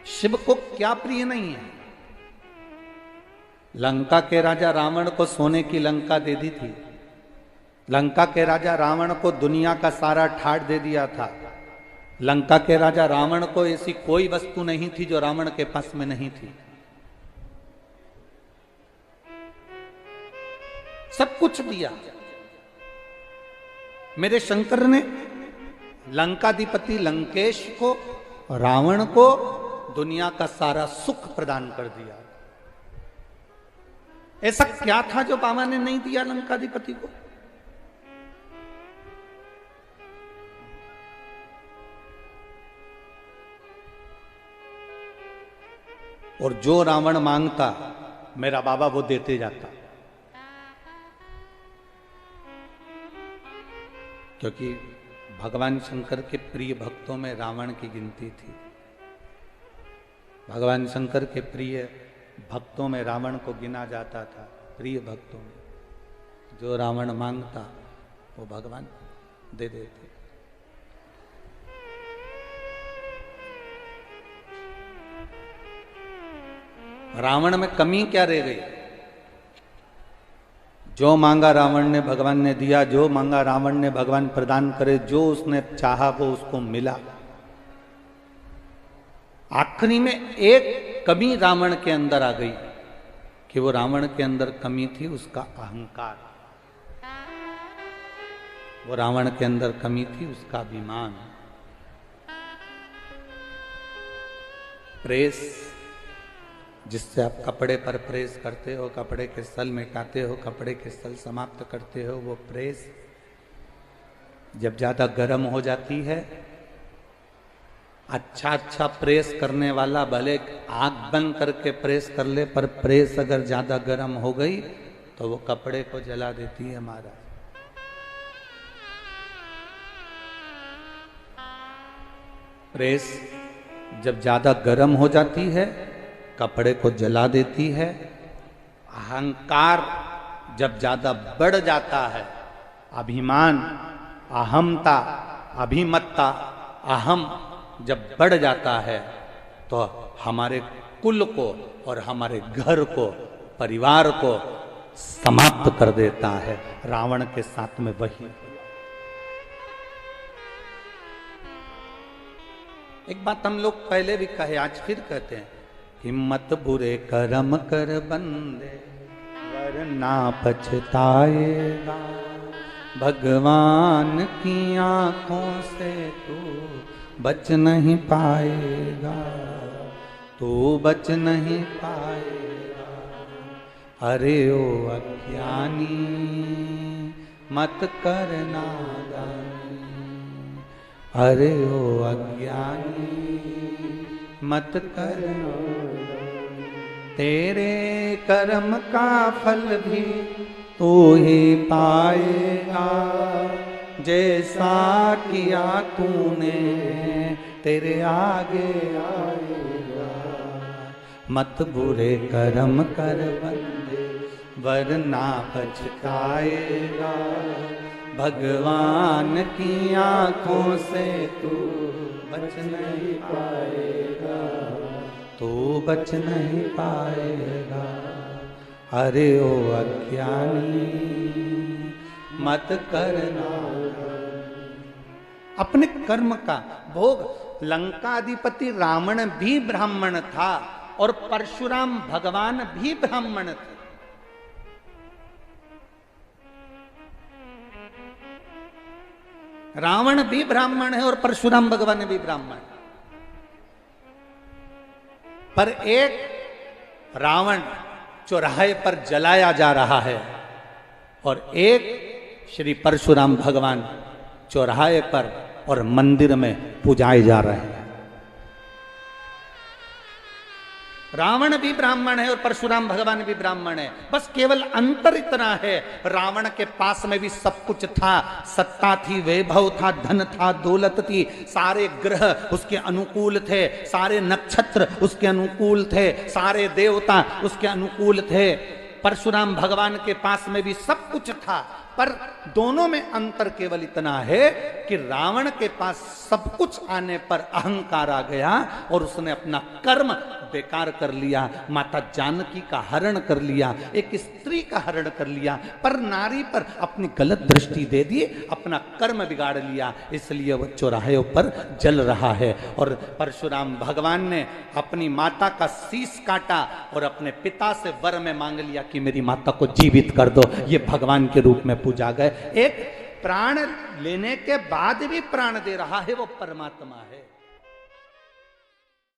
शिव को क्या प्रिय नहीं है? लंका के राजा रावण को सोने की लंका दे दी थी। लंका के राजा रावण को दुनिया का सारा ठाट दे दिया था। लंका के राजा रावण को ऐसी कोई वस्तु नहीं थी जो रावण के पास में नहीं थी। सब कुछ दिया। मेरे शंकर ने लंकाधिपति लंकेश को, रावण को दुनिया का सारा सुख प्रदान कर दिया। ऐसा क्या था जो बाबा ने नहीं दिया लंकाधिपति को? और जो रावण मांगता मेरा बाबा वो देते जाता, क्योंकि भगवान शंकर के प्रिय भक्तों में रावण की गिनती थी। भगवान शंकर के प्रिय भक्तों में रावण को गिना जाता था। प्रिय भक्तों में जो रावण मांगता वो भगवान दे देते। रावण में कमी क्या रह गई? जो मांगा रावण ने भगवान ने दिया, जो मांगा रावण ने भगवान प्रदान करे, जो उसने चाहा वो उसको मिला। आखिरी में एक कमी रावण के अंदर आ गई कि वो रावण के अंदर कमी थी उसका अहंकार। वो रावण के अंदर कमी थी उसका अभिमान। प्रेस, जिससे आप कपड़े पर प्रेस करते हो, कपड़े के सल मिटाते हो, कपड़े के सल समाप्त करते हो, वो प्रेस जब ज्यादा गर्म हो जाती है, अच्छा प्रेस करने वाला भले आग बंद करके प्रेस कर ले, पर प्रेस अगर ज्यादा गर्म हो गई तो वो कपड़े को जला देती है महाराज। प्रेस जब ज्यादा गर्म हो जाती है कपड़े को जला देती है। अहंकार जब ज्यादा बढ़ जाता है, अभिमान, अहमता, अभिमत्ता, अहम जब बढ़ जाता है तो हमारे कुल को और हमारे घर को, परिवार को समाप्त कर देता है। रावण के साथ में वही। एक बात हम लोग पहले भी कहे, आज फिर कहते हैं, हिम्मत बुरे कर्म कर बंदे वरना पछताएगा, भगवान की आंखों से तू बच नहीं पाएगा, तू बच नहीं पाएगा। अरे ओ अज्ञानी मत करना दानी, अरे ओ अज्ञानी मत करना, तेरे कर्म का फल भी तू ही पाएगा, जैसा किया तूने तेरे आगे आएगा। मत बुरे कर्म कर बंदे वरना पछताएगा, भगवान की आंखों से तू बच नहीं पाएगा, तू बच नहीं पाएगा। अरे ओ अज्ञानी मत करना। अपने कर्म का भोग। लंकाधिपति रावण भी ब्राह्मण था और परशुराम भगवान भी ब्राह्मण थे। रावण भी ब्राह्मण है और परशुराम भगवान भी ब्राह्मण। पर एक रावण चौराहे पर जलाया जा रहा है और एक श्री परशुराम भगवान चौराहे पर और मंदिर में पूजाए जा रहे हैं। रावण भी ब्राह्मण है और परशुराम भगवान भी ब्राह्मण है। बस केवल अंतर इतना है, रावण के पास में भी सब कुछ था, सत्ता थी, वैभव था, धन था, दौलत थी, सारे ग्रह उसके अनुकूल थे, सारे नक्षत्र उसके अनुकूल थे, सारे देवता उसके अनुकूल थे। परशुराम भगवान के पास में भी सब कुछ था, पर दोनों में अंतर केवल इतना है कि रावण के पास सब कुछ आने पर अहंकार आ गया और उसने अपना कर्म बेकार कर लिया, माता जानकी का हरण कर लिया, एक स्त्री का हरण कर लिया, पर नारी पर अपनी गलत दृष्टि दे दी, अपना कर्म बिगाड़ लिया, इसलिए वह चौराहे पर जल रहा है। और परशुराम भगवान ने अपनी माता का शीश काटा और अपने पिता से वर में मांग लिया कि मेरी माता को जीवित कर दो। ये भगवान के रूप में पूजा गए। एक प्राण लेने के बाद भी प्राण दे रहा है वो परमात्मा है।